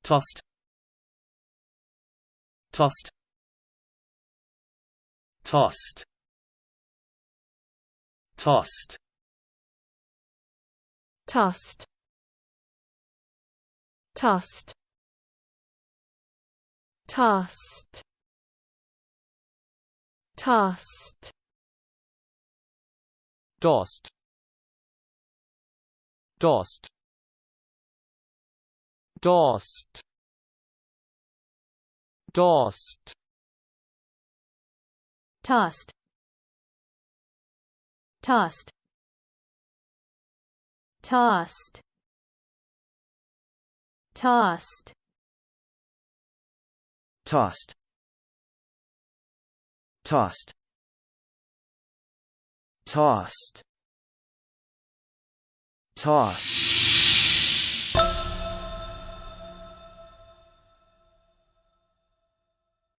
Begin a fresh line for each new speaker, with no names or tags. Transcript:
tossed, tossed, tossed, tossed,
tossed, tossed, tossed, tossed,
tossed, tossed, tossed, tossed,
tossed, tossed, tossed, tossed,
tossed, tossed, tossed, tossed.